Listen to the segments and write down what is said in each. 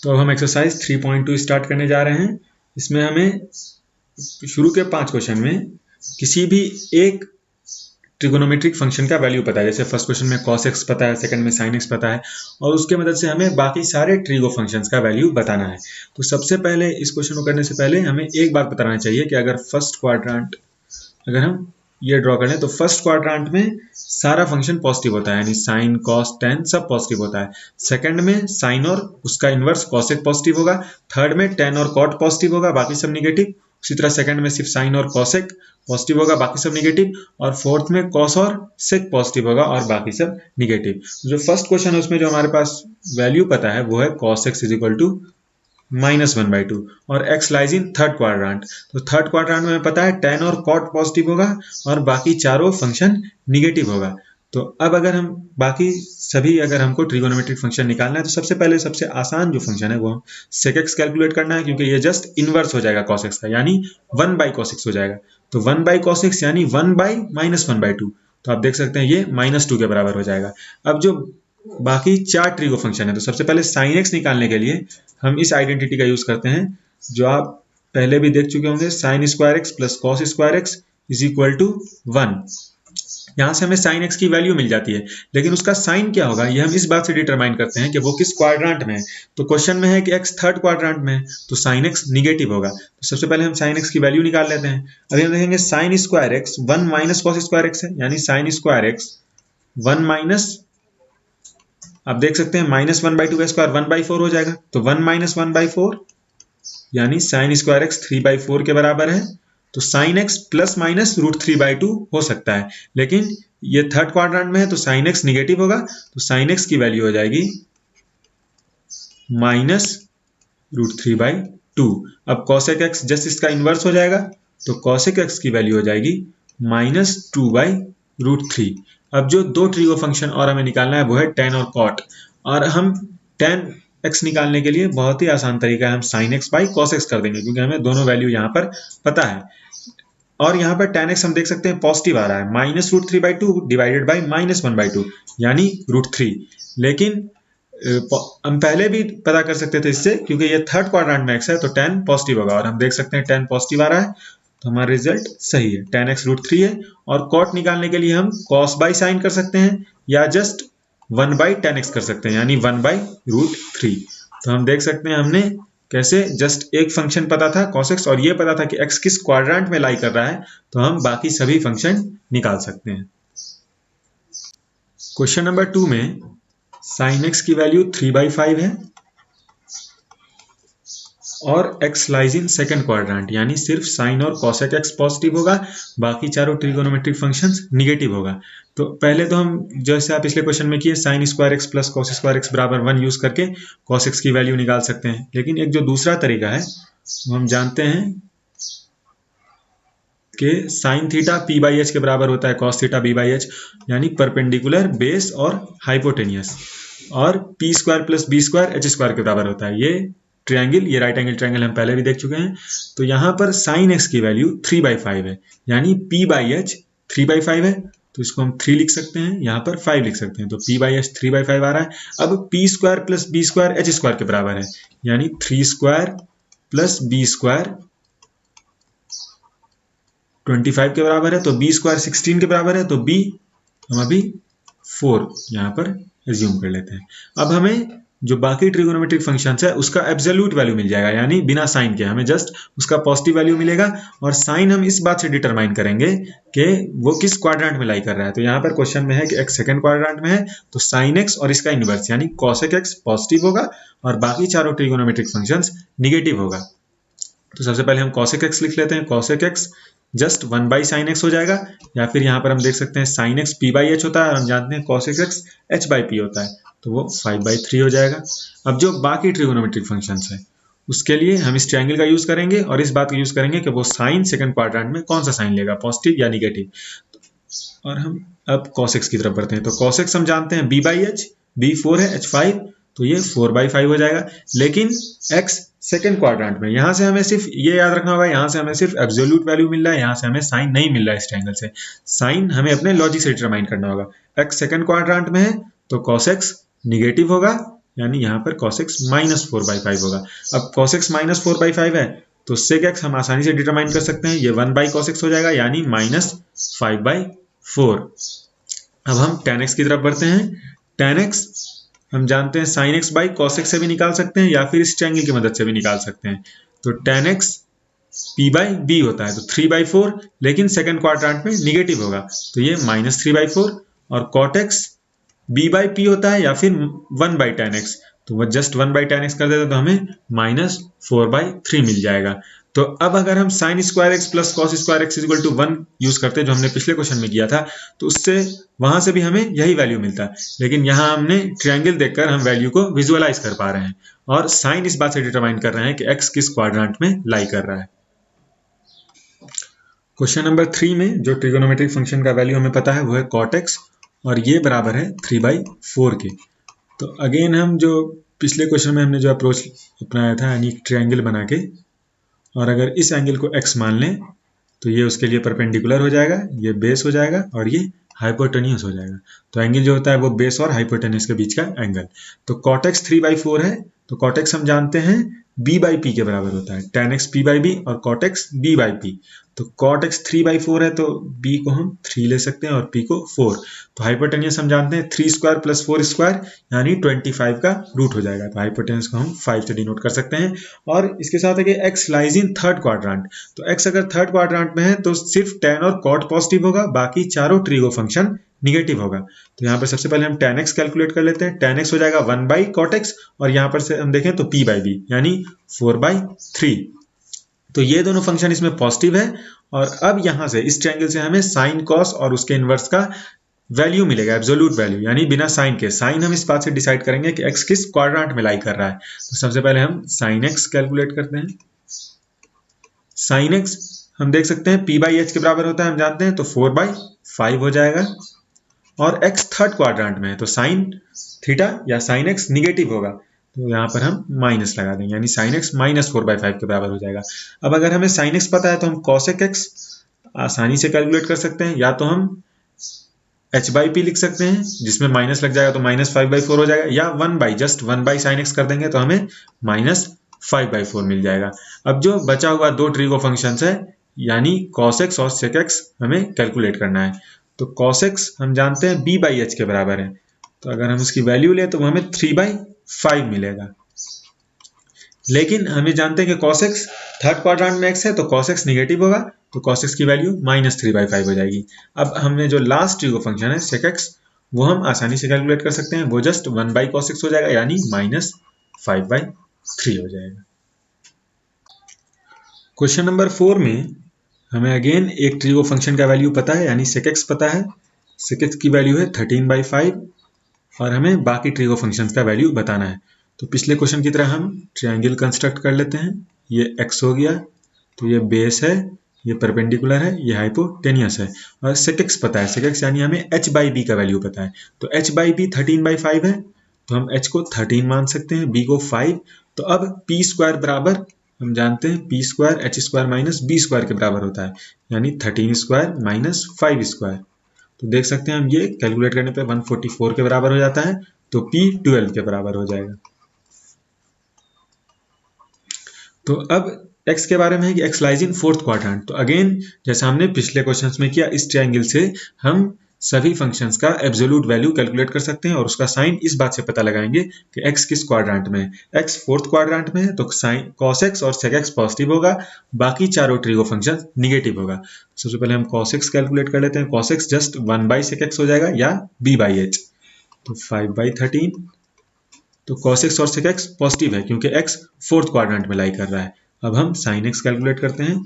तो अब हम एक्सरसाइज 3.2 स्टार्ट करने जा रहे हैं। इसमें हमें शुरू के 5 क्वेश्चन में किसी भी एक ट्रिगोनोमेट्रिक फंक्शन का वैल्यू पता है। जैसे फर्स्ट क्वेश्चन में cos x पता है, सेकंड में sin x पता है, और उसके मदद से हमें बाकी सारे ट्रिगो फंक्शंस का वैल्यू बताना है। तो सबसे पहले इस क्वेश्चन को करने से पहले हमें एक बात बताना चाहिए कि अगर फर्स्ट क्वाड्रेंट अगर हम ये ड्रॉ कर लें तो फर्स्ट क्वाड्रेंट में सारा फंक्शन पॉजिटिव होता है, यानी साइन कॉस टेन सब पॉजिटिव होता है। सेकंड में साइन और उसका इनवर्स कॉसेक पॉजिटिव होगा। थर्ड में टेन और कॉट पॉजिटिव होगा, बाकी सब निगेटिव। उसी तरह सेकंड में सिर्फ साइन और कॉसेक पॉजिटिव होगा, बाकी सब निगेटिव। और फोर्थ में कॉस और सेक पॉजिटिव होगा और बाकी सब निगेटिव। जो फर्स्ट क्वेश्चन है उसमें जो हमारे पास वैल्यू पता है वो है cos x is equal to -1/2 और x lies in third quadrant. तो थर्ड क्वाड्रेंट में हमें पता है tan और cot पॉजिटिव होगा और बाकी चारों फंक्शन निगेटिव होगा। तो अब अगर हम बाकी सभी अगर हमको ट्रिगोनोमेट्रिक फंक्शन निकालना है तो सबसे पहले सबसे आसान जो फंक्शन है वो sec x कैलकुलेट करना है, क्योंकि ये जस्ट इनवर्स हो जाएगा cos x का, यानी 1/cos x हो जाएगा। तो 1/cos x यानी 1/-1/2। तो आप देख सकते हैं ये -2 के बराबर हो जाएगा। अब जो बाकी चार ट्रिगो फंक्शन है तो सबसे पहले sin x निकालने के लिए हम इस आइडेंटिटी का यूज करते हैं जो आप पहले भी देख चुके होंगे, sin square x plus cos square x is equal to 1। यहां से हमें sin x की वैल्यू मिल जाती है, लेकिन उसका साइन क्या होगा ये हम इस बात से डिटरमाइन करते हैं कि वो किस क्वाड्रेंट में है। तो क्वेश्चन में है कि x थर्ड क्वाड्रेंट में है तो sin x निगेटिव होगा। तो सबसे पहले हम sin x की वैल्यू निकाल लेते हैं। अभी हम देखेंगे sin square x 1 minus cos square x है, यानी sin स्क्वायर एक्स 1 माइनस, आप देख सकते हैं -1/2 का स्क्वायर 1/4 हो जाएगा। तो 1 - 1/4 यानी sin स्क्वायर एक्स 3/4 के बराबर है। तो sin x प्लस माइनस √3/2 हो सकता है, लेकिन ये थर्ड क्वाड्रेंट में है तो sin x निगेटिव होगा। तो sin x की वैल्यू हो जाएगी -√3/2। अब cosec x जस्ट इसका इनवर्स हो जाएगा, तो cosec x की वैल्यू हो जाएगी -2/√3। अब जो दो ट्रिगो फंक्शन और हमें निकालना है वो है tan और cot, और हम tan x निकालने के लिए बहुत ही आसान तरीका है, हम sin x by cos x कर देंगे, क्योंकि हमें दोनों वैल्यू यहाँ पर पता है। और यहाँ पर tan x हम देख सकते हैं पॉजिटिव आ रहा है, -√3/2 डिवाइडेड बाई -1/2 यानी √3। लेकिन हम पहले भी पता कर सकते थे इससे, क्योंकि ये थर्ड क्वाड्रेंट में x है तो tan पॉजिटिव होगा, और हम देख सकते हैं tan पॉजिटिव आ रहा है तो हमारा रिजल्ट सही है, tan x √3 है। और cot निकालने के लिए हम cos बाई साइन कर सकते हैं या जस्ट 1/tan x कर सकते हैं, यानी 1/√3। तो हम देख सकते हैं हमने कैसे जस्ट एक फंक्शन पता था cos x और ये पता था कि x किस क्वाड्रेंट में लाई कर रहा है, तो हम बाकी सभी फंक्शन निकाल सकते हैं। क्वेश्चन नंबर 2 में sin x की वैल्यू 3/5 है और x lies in second quadrant, यानी सिर्फ sin और cosec x पॉजिटिव होगा, बाकी चारों ट्रिगोनोमेट्रिक फंक्शंस निगेटिव होगा। तो पहले तो हम जैसे आप पिछले क्वेश्चन में किए sin square x plus cos square x बराबर 1 यूज करके cos x की वैल्यू निकाल सकते हैं। लेकिन एक जो दूसरा तरीका है वो हम जानते हैं कि sin थीटा p/h के बराबर होता है cos थीटा b/h, यानी परपेंडिकुलर बेस और हाइपोटेनियस, और p square plus b square h square के बराबर होता है। ये ट्रायंगल, ये राइट एंगल ट्रायंगल हम पहले भी देख चुके हैं। तो यहाँ पर sin x की वैल्यू 3/5 है, यानी p/h 3/5 है, तो इसको हम 3 लिख सकते हैं, यहाँ पर 5 लिख सकते हैं। तो p/h 3/5 आ रहा है। अब p square plus b square h square के बराबर है, यानी 3 स्क्वायर प्लस b स्क्वायर 25 के बराबर है, तो b स्क्वायर 16 के बराबर है। तो b हम अभी 4 यहाँ पर एज्यूम कर लेते हैं। अब हमें जो बाकी ट्रिगोनोमेट्रिक फंक्शंस है उसका एब्सोल्यूट वैल्यू मिल जाएगा, यानी बिना साइन के हमें जस्ट उसका पॉजिटिव वैल्यू मिलेगा, और साइन हम इस बात से डिटरमाइन करेंगे कि वो किस क्वाड्रेंट में लाई कर रहा है। तो यहाँ पर क्वेश्चन में है कि x सेकंड क्वाड्रेंट में है तो sin x और इसका इनवर्स यानी cosec x पॉजिटिव होगा और बाकी चारों ट्रिगोनोमेट्रिक फंक्शंस निगेटिव होगा। तो सबसे पहले हम cosec x लिख लेते हैं। cosec x just 1/sin x हो जाएगा, या फिर यहाँ पर हम देख सकते हैं sin x p/h होता है और हम जानते हैं cosec x h/p होता है, तो वो 5/3 हो जाएगा। अब जो बाकी ट्रिगोनोमेट्रिक फंक्शंस है उसके लिए हम इस ट्रायंगल का यूज करेंगे और इस बात का यूज करेंगे कि वो साइन सेकंड क्वाड्रेंट में कौन सा साइन लेगा, पॉजिटिव या निगेटिव। और हम अब cos x की तरफ बढ़ते हैं। तो cos x हम जानते हैं b/h, b 4 है, h 5, तो ये 4/5 हो जाएगा। लेकिन x सेकंड क्वाड्रेंट में, यहां से हमें सिर्फ ये याद रखना होगा, यहां से हमें सिर्फ एब्सोल्यूट वैल्यू मिल रहा है, यहां से हमें साइन नहीं मिल रहा है। इस ट्रायंगल से साइन हमें अपने लॉजिक से डिटरमाइन करना होगा। x सेकंड क्वाड्रेंट में है तो cos x निगेटिव होगा, यानी यहाँ पर cos x माइनस 4/5 होगा। अब cos x माइनस 4/5 है तो sec x हम आसानी से डिटरमाइन कर सकते हैं, ये 1/cos x हो जाएगा यानी माइनस 5/4। अब हम tan x की तरफ बढ़ते हैं। tan x हम जानते हैं sin x by cos x से भी निकाल सकते हैं या फिर इस ट्रायंगल की मदद से भी निकाल सकते हैं। तो tan x p/b होता है तो 3/4, लेकिन सेकंड क्वाड्रेंट में निगेटिव होगा तो ये माइनस 3/4। और cot x b/p होता है या फिर 1/tan x, तो वो जस्ट 1/tan x कर देते तो हमें माइनस 4/3 मिल जाएगा। तो अब अगर हम sin square x plus cos square x equal to 1 use करते जो हमने पिछले क्वेश्चन में किया था, तो उससे वहां से भी हमें यही वैल्यू मिलता है, लेकिन यहाँ हमने ट्रायंगल देखकर हम वैल्यू को विजुअलाइज कर पा रहे हैं और साइन इस बात से डिटरमाइन कर रहे हैं कि x किस क्वाड्रेंट में लाई कर रहा है। क्वेश्चन नंबर 3 में जो ट्रिगोनोमेट्रिक फंक्शन का वैल्यू हमें पता है वो है cot x और ये बराबर है 3/4 के। तो अगेन हम जो पिछले क्वेश्चन में हमने जो अप्रोच अपनाया था यानी ट्रायंगल बना के, और अगर इस एंगल को x मान लें तो ये उसके लिए परपेंडिकुलर हो जाएगा, ये बेस हो जाएगा और ये हाइपोटेन्यूस हो जाएगा। तो एंगल जो होता है वो बेस और हाइपोटेन्यूस के बीच का एंगल। तो cot x 3/4 है तो cot x हम जानते हैं b/p के बराबर होता है, tan x p/b और cot x b/p। तो cot x 3/4 है तो b को हम 3 ले सकते हैं और p को 4। तो हाइपोटेन्यूस हम जानते हैं 3 स्क्वायर प्लस 4 स्क्वायर यानी 25 का रूट हो जाएगा। तो हाइपोटेन्यूस को हम 5 से डिनोट कर सकते हैं। और इसके साथ है कि x lies in third quadrant, तो x अगर थर्ड क्वाड्रेंट में है तो सिर्फ tan और cot पॉजिटिव होगा, बाकी चारों ट्रिगो फंक्शन निगेटिव होगा। तो यहाँ पर सबसे पहले हम tan x कैलकुलेट कर लेते हैं। tan x हो जाएगा 1/cot x और यहाँ पर से हम देखें तो p/b यानी 4/3। तो ये दोनों फंक्शन इसमें पॉजिटिव है। और अब यहाँ से इस ट्रायंगल से हमें साइन कॉस और उसके इनवर्स का वैल्यू मिलेगा, एब्सोल्यूट वैल्यू, यानी बिना साइन के। साइन हम इस बात से डिसाइड करेंगे कि x किस क्वाड्रेंट में लाई कर रहा है। तो सबसे पहले हम साइन x कैलकुलेट करते हैं। साइन x हम देख सकते हैं p/h के बराबर होता है, हम जानते हैं, तो 4/5 हो जाएगा। और x थर्ड क्वाड्रेंट में है तो साइन थीटा या साइन x निगेटिव होगा, तो यहाँ पर हम माइनस लगा देंगे यानी साइन x माइनस 4/5 के बराबर हो जाएगा। अब अगर हमें साइन x पता है तो हम cosec x आसानी से कैलकुलेट कर सकते हैं, या तो हम h/p लिख सकते हैं जिसमें माइनस लग जाएगा तो माइनस 5/4 हो जाएगा, या 1/sin x कर देंगे तो हमें माइनस 5/4 मिल जाएगा। अब जो बचा हुआ दो ट्रिगो फंक्शंस है यानी cos x और sec x हमें कैलकुलेट करना है। तो cos x हम जानते हैं b/h के बराबर है, तो अगर हम उसकी वैल्यू लें तो वो हमें 3/5 मिलेगा। लेकिन हमें जानते हैं कि cos x थर्ड क्वाड्रेंट में x है तो cos x निगेटिव होगा, तो cos x की वैल्यू माइनस 3/5 हो जाएगी। अब हमने जो लास्ट ट्रिगो फंक्शन है sec x वो हम आसानी से कैलकुलेट कर सकते हैं, वो जस्ट 1/cos x हो जाएगा यानी माइनस 5/3 हो जाएगा। क्वेश्चन नंबर 4 में हमें अगेन एक ट्रिगो फंक्शन का वैल्यू पता है यानी sec x पता है। sec x की वैल्यू है 13/5 और हमें बाकी ट्रिगो फंक्शंस का वैल्यू बताना है। तो पिछले क्वेश्चन की तरह हम ट्रायंगल कंस्ट्रक्ट कर लेते हैं। ये x हो गया, तो ये बेस है, ये परपेंडिकुलर है, ये हाइपोटेनियस है। और sec x पता है, sec x यानी हमें h/b का वैल्यू पता है। तो h/b 13/5 है तो हम h को 13 मान सकते हैं, b को 5। तो अब p स्क्वायर बराबर हम जानते हैं p square h square minus b square के बराबर होता है यानी 13 स्क्वायर माइनस 5 स्क्वायर। तो देख सकते हैं हम ये कैलकुलेट करने पे 144 के बराबर हो जाता है, तो p 12 के बराबर हो जाएगा। तो अब x के बारे में है कि x lies in fourth quadrant. तो अगेन जैसा हमने पिछले क्वेश्चंस में किया, इस ट्रायंगल से हम सभी फंक्शंस का एब्सोल्यूट वैल्यू कैलकुलेट कर सकते हैं और उसका साइन इस बात से पता लगाएंगे कि x किस क्वाड्रेंट में है। x फोर्थ क्वाड्रेंट में है तो साइन cos x और sec x पॉजिटिव होगा, बाकी चारों ट्रिगो फंक्शन निगेटिव होगा। सबसे पहले हम cos x कैलकुलेट कर लेते हैं। cos x just 1/sec x हो जाएगा या b/h, तो 5/13। तो cos x और sec x पॉजिटिव है क्योंकि x फोर्थ क्वाड्रेंट में लाई कर रहा है। अब हम sin x कैलकुलेट करते हैं।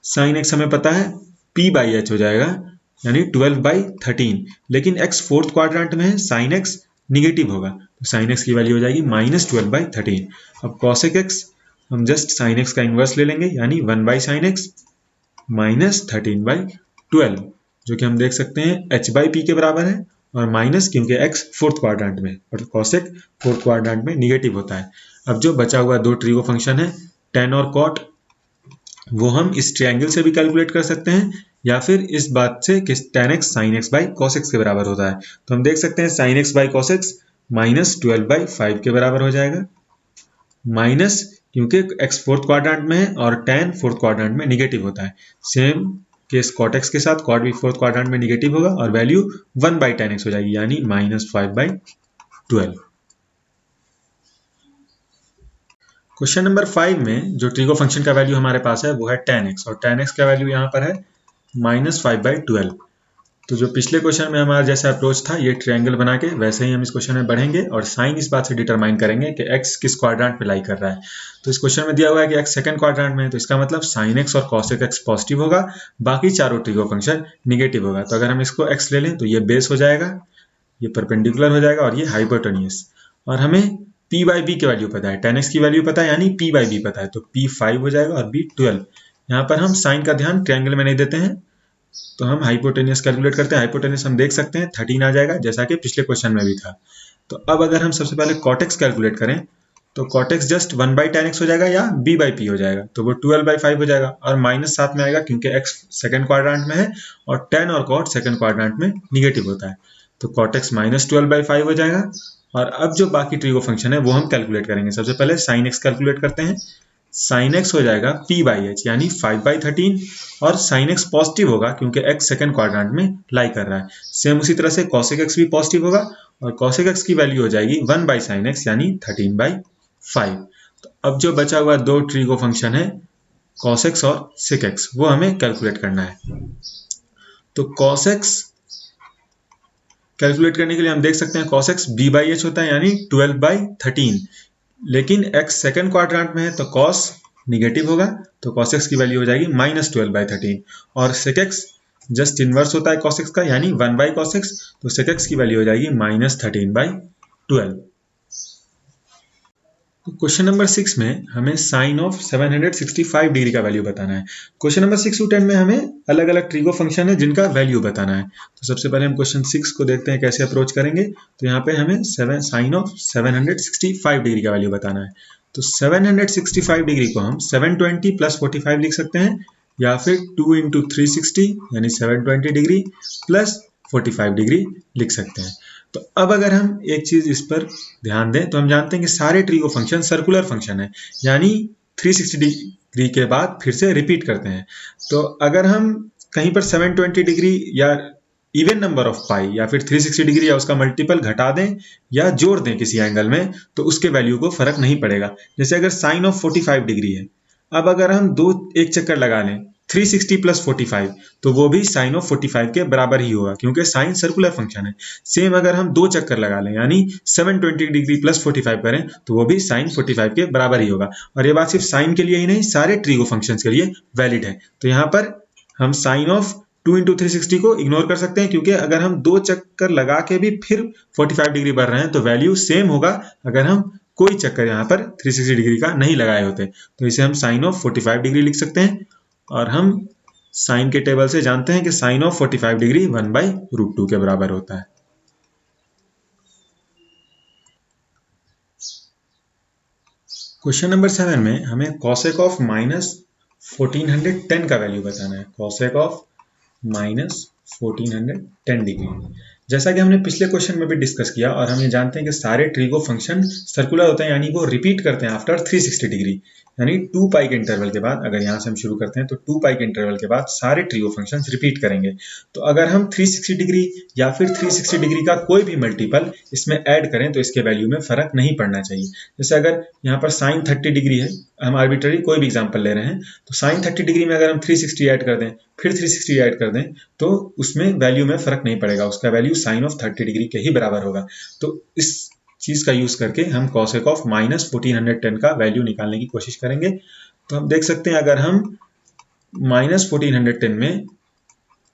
sin x हमें पता है p/h हो जाएगा यानी 12/13, लेकिन x फोर्थ क्वाड्रेंट में है, sin x निगेटिव होगा तो sin x की वैल्यू हो जाएगी माइनस 12/13। अब cosec x हम जस्ट sin x का इन्वर्स ले लेंगे यानी 1/sin x माइनस 13/12, जो कि हम देख सकते हैं h/p के बराबर है और माइनस क्योंकि x फोर्थ क्वाड्रेंट में और cosec फोर्थ क्वाड्रेंट में निगेटिव होता है। अब जो बचा हुआ दो ट्रिगो फंक्शन है tan और cot, वो हम इस ट्रायंगल से भी कैलकुलेट कर सकते हैं या फिर इस बात से कि tan x sin x by cos x के बराबर होता है। तो हम देख सकते हैं sin x by cos x minus 12/5 के बराबर हो जाएगा। माइनस क्योंकि x फोर्थ क्वाड्रेंट में है और tan फोर्थ क्वाड्रेंट में निगेटिव होता है। सेम केस cot x के साथ cot भी फोर्थ क्वाड्रेंट में निगेटिव होगा और वैल्यू 1/tan x हो जाएगी, यानी -5/12। क्वेश्चन नंबर 5 में जो ट्रिगो फंक्शन का वैल्यू हमारे पास है वो है tan x, और tan x का वैल्यू यहाँ पर है -5/12। तो जो पिछले क्वेश्चन में हमारा जैसा अप्रोच था, ये ट्रायंगल बना के, वैसे ही हम इस क्वेश्चन में बढ़ेंगे और साइन इस बात से डिटरमाइन करेंगे कि x किस क्वाड्रेंट में लाई कर रहा है। तो इस क्वेश्चन में दिया हुआ है कि x सेकंड क्वाड्रेंट में है, तो इसका मतलब sin x और cos x पॉजिटिव होगा, बाकी चारों ट्रिगो फंक्शन निगेटिव होगा। तो अगर हम इसको x ले लें तो ये बेस हो जाएगा, ये परपेंडिकुलर हो जाएगा और ये हाइपोटेन्यूस। और हमें p/b की वैल्यू पता है, tan x की वैल्यू पता है, यानी p/b पता है, तो p 5 हो जाएगा और b 12। यहाँ पर हम साइन का ध्यान ट्रायंगल में नहीं देते हैं, तो हम हाइपोटेन्यूस कैलकुलेट करते हैं। हाइपोटेन्यूस हम देख सकते हैं 13 आ जाएगा, जैसा कि पिछले क्वेश्चन में भी था। तो अब अगर हम सबसे पहले cot x कैलकुलेट करें तो cot x just 1/tan x हो जाएगा या b/p हो जाएगा, तो वो 12/5 हो जाएगा और माइनस साथ में आएगा क्योंकि x सेकंड क्वाड्रेंट में है और tan और cot सेकंड क्वाड्रेंट में निगेटिव होता है, तो cot x -12/5 हो जाएगा। और अब जो बाकी ट्रिगो फंक्शन है वो हम कैलकुलेट करेंगे। सबसे पहले sin x कैलकुलेट करते हैं। sin x हो जाएगा p/h यानी 5/13, और sin x पॉजिटिव होगा क्योंकि x सेकंड क्वाड्रेंट में लाई कर रहा है। सेम उसी तरह से cosec x भी पॉजिटिव होगा और cosec x की वैल्यू हो जाएगी 1/sin x यानी 13/5। तो अब जो बचा हुआ दो ट्रिगो फंक्शन है cos x और sec x, वो हमें कैलकुलेट करना है। तो cos x कैलकुलेट करने के लिए हम देख सकते हैं cos x b/h होता है यानी 12/13, लेकिन x सेकंड क्वाड्रेंट में है तो cos निगेटिव होगा, तो cos x की वैल्यू हो जाएगी -12/13, और sec x जस्ट इनवर्स होता है cos x का यानी 1/cos x, तो sec x की वैल्यू हो जाएगी -13/12। तो क्वेश्चन नंबर 6 में हमें साइन ऑफ 765 डिग्री का वैल्यू बताना है। क्वेश्चन नंबर 6 to 10 में हमें अलग अलग ट्रिगो फंक्शन है जिनका वैल्यू बताना है। तो सबसे पहले हम क्वेश्चन 6 को देखते हैं कैसे अप्रोच करेंगे। तो यहाँ पे हमें साइन ऑफ 765 डिग्री का वैल्यू बताना है। तो 765 डिग्री को हम 720 + 45 लिख सकते हैं, या फिर 2 × 360 यानी 720 डिग्री + 45 डिग्री लिख सकते हैं। तो अब अगर हम एक चीज इस पर ध्यान दें तो हम जानते हैं कि सारे ट्रिगो फंक्शन सर्कुलर फंक्शन है, यानी 360 डिग्री के बाद फिर से रिपीट करते हैं। तो अगर हम कहीं पर 720 डिग्री या इवन नंबर ऑफ पाई या फिर 360 डिग्री या उसका मल्टीपल घटा दें या जोड़ दें किसी एंगल में, तो उसके वैल्यू को फर्क नहीं पड़ेगा। जैसे अगर साइन ऑफ 45 डिग्री है, अब अगर हम एक चक्कर लगा लें 360 + 45, तो वो भी साइन ऑफ 45 के बराबर ही होगा क्योंकि साइन सर्कुलर फंक्शन है। सेम अगर हम 2 चक्कर लगा लें यानी 720 डिग्री + 45 करें, तो वो भी साइन 45 के बराबर ही होगा। और ये बात सिर्फ साइन के लिए ही नहीं, सारे ट्रिगो फंक्शंस के लिए वैलिड है। तो यहाँ पर हम साइन ऑफ 2 × 360 को इग्नोर कर सकते हैं, क्योंकि अगर हम 2 चक्कर लगा के भी फिर 45 डिग्री बढ़ रहे हैं तो वैल्यू सेम होगा अगर हम कोई चक्कर यहाँ पर 360 डिग्री का नहीं लगाए होते। तो इसे हम साइन ऑफ 45 डिग्री लिख सकते हैं, और हम साइन के टेबल से जानते हैं कि साइन ऑफ 45 डिग्री 1/√2 के बराबर होता है। क्वेश्चन नंबर 7 में हमें cosec ऑफ -1410 का वैल्यू बताना है। cosec ऑफ -1410 डिग्री, जैसा कि हमने पिछले क्वेश्चन में भी डिस्कस किया, और हम ये जानते हैं कि सारे ट्रिगो फंक्शन सर्कुलर होते हैं, यानी वो रिपीट करते हैं आफ्टर 360 डिग्री, यानी 2 पाई के इंटरवल के बाद। अगर यहाँ से हम शुरू करते हैं तो 2 पाई के इंटरवल के बाद सारे ट्रिगो फंक्शंस रिपीट करेंगे। तो अगर हम 360 डिग्री या फिर 360 डिग्री का कोई भी मल्टीपल इसमें ऐड करें तो इसके वैल्यू में फर्क नहीं पड़ना चाहिए। जैसे अगर यहाँ पर साइन 30 डिग्री है, हम आर्बिट्ररी कोई भी एग्जाम्पल ले रहे हैं, तो साइन 30 डिग्री में अगर हम 360 ऐड कर दें फिर 360 ऐड कर दें तो उसमें वैल्यू में फर्क नहीं पड़ेगा, उसका वैल्यू साइन ऑफ 30 डिग्री के ही बराबर होगा। तो इस चीज का यूज करके हम cosec ऑफ -1410 का वैल्यू निकालने की कोशिश करेंगे। तो हम देख सकते हैं अगर हम -1410 में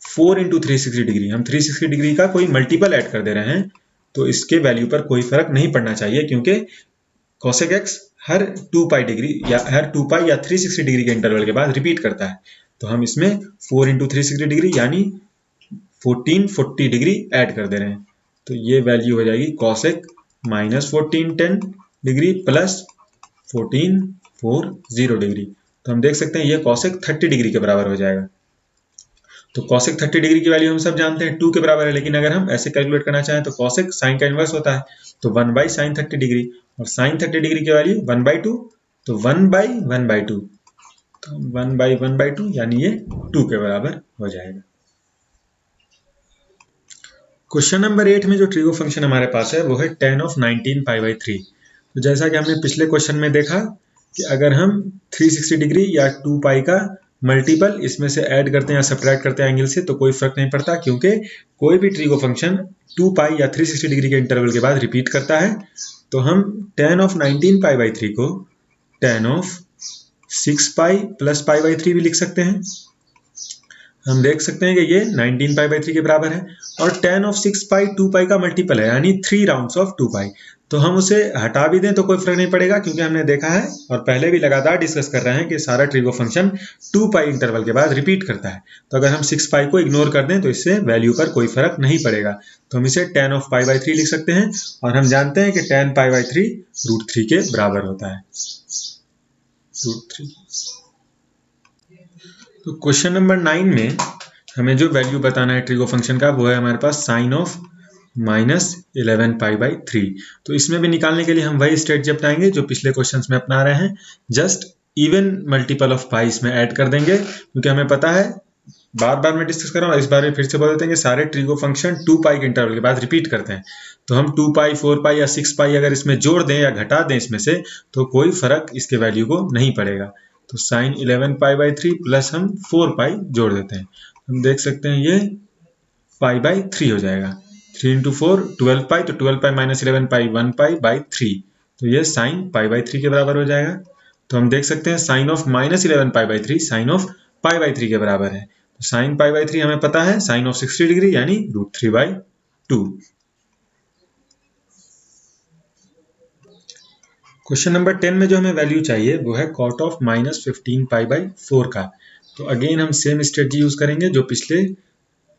4 × 360 डिग्री, हम 360 डिग्री का कोई मल्टीपल ऐड कर दे रहे हैं, तो इसके वैल्यू पर कोई फर्क नहीं पड़ना चाहिए, क्योंकि cosec x हर 2 पाई डिग्री या हर 2 पाई या 360 डिग्री के इंटरवल के बाद रिपीट करता है। तो हम इसमें 4 × 360 डिग्री यानी 1440 डिग्री ऐड कर दे रहे हैं। तो ये वैल्यू हो जाएगी cosec -1410 डिग्री + 1440 डिग्री। तो हम देख सकते हैं ये cosec 30 डिग्री के बराबर हो जाएगा। तो cosec 30 डिग्री की वैल्यू हम सब जानते हैं 2 के बराबर है, लेकिन अगर हम ऐसे कैलकुलेट करना चाहें तो cosec साइन का इनवर्स होता है, तो 1/sin30 और sin30 की वैल्यू 1/2, तो 1/1/2, तो 1/1/2 यानी ये 2 के बराबर हो जाएगा। क्वेश्चन नंबर 8 में जो ट्रिगो फंक्शन हमारे पास है वो है tan of 19π/3। तो जैसा कि हमने पिछले क्वेश्चन में देखा कि अगर हम 360 डिग्री या 2π का मल्टीपल इसमें से ऐड करते हैं या सब्ट्रैक्ट करते हैं एंगल से तो कोई फर्क नहीं पड़ता, क्योंकि कोई भी ट्रिगो फंक्शन 2π या 360 डिग्री के इंटरवल के बाद रिपीट करता है। तो हम tan of 19π/3 को tan of 6π + π/3 भी लिख सकते हैं। हम देख सकते हैं कि ये 19π/3 के बराबर है और tan of 6π 2π का मल्टीपल है, यानी 3 राउंड्स ऑफ 2π। तो हम उसे हटा भी दें तो कोई फर्क नहीं पड़ेगा, क्योंकि हमने देखा है और पहले भी लगातार डिस्कस कर रहे हैं कि सारा ट्रिगो फंक्शन 2π इंटरवल के बाद रिपीट करता है। तो अगर हम 6π को इग्नोर कर दें तो इससे वैल्यू पर कोई फर्क नहीं पड़ेगा। तो हम इसे tan of π/3 लिख सकते हैं और हम जानते हैं कि tan π/3 √3 के बराबर होता है, √3। तो क्वेश्चन नंबर 9 में हमें जो वैल्यू बताना है ट्रिगो फंक्शन का वो है हमारे पास sin of -11π/3। तो इसमें भी निकालने के लिए हम वही स्ट्रेटजी अपनाएंगे जो पिछले क्वेश्चंस में अपना रहे हैं, जस्ट इवन मल्टीपल ऑफ पाई इसमें ऐड कर देंगे, क्योंकि हमें पता है, बार बार मैं डिस्कस कर रहा हूँ, इस बार में फिर से बोल देते हैं कि सारे ट्रिगो फंक्शन 2π के इंटरवल के बाद रिपीट करते हैं। तो हम 2π 4π या 6π अगर इसमें जोड़ दें या घटा दें इसमें से तो कोई फर्क इसके वैल्यू को नहीं पड़ेगा। तो sin 11π/3 प्लस हम 4π जोड़ देते हैं, हम देख सकते हैं ये π/3 हो जाएगा। 3 × 4 12π, तो 12π - 11π 1π/3, तो ये sin π/3 के बराबर हो जाएगा। तो हम देख सकते हैं sin of -11π/3 sin of π/3 के बराबर है। तो sin π/3 हमें पता है sin of 60 डिग्री यानी √3/2। क्वेश्चन नंबर 10 में जो हमें वैल्यू चाहिए वो है cot of -15π/4 का। तो अगेन हम सेम स्ट्रेटजी यूज करेंगे जो पिछले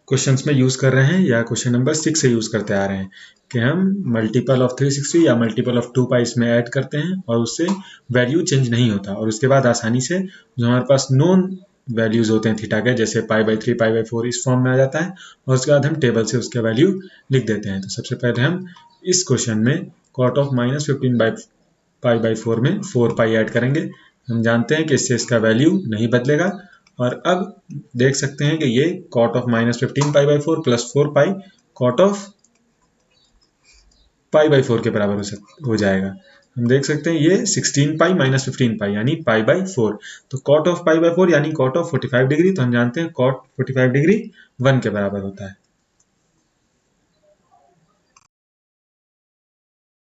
क्वेश्चंस में यूज कर रहे हैं या क्वेश्चन नंबर 6 से यूज करते आ रहे हैं, कि हम मल्टीपल ऑफ 360 या मल्टीपल ऑफ 2π इसमें ऐड करते हैं और उससे वैल्यू चेंज नहीं होता, और उसके बाद आसानी से जो हमारे पास नोन वैल्यूज होते हैं थीटा के, जैसे π/3 π/4 इस फॉर्म में आ जाता है, और उसके बाद हम टेबल से उसका वैल्यू लिख देते हैं। तो सबसे पहले हम इस क्वेश्चन में cot of -15π/4 में 4π ऐड करेंगे। हम जानते हैं कि इससे इसका वैल्यू नहीं बदलेगा, और अब देख सकते हैं कि ये cot of -15π/4 plus 4π cot of π/4 के बराबर हो जाएगा। हम देख सकते हैं ये 16π - 15π यानी π/4। तो cot of π/4 यानी cot of 45 डिग्री, तो हम जानते हैं cot 45 डिग्री 1 के बराबर होता है।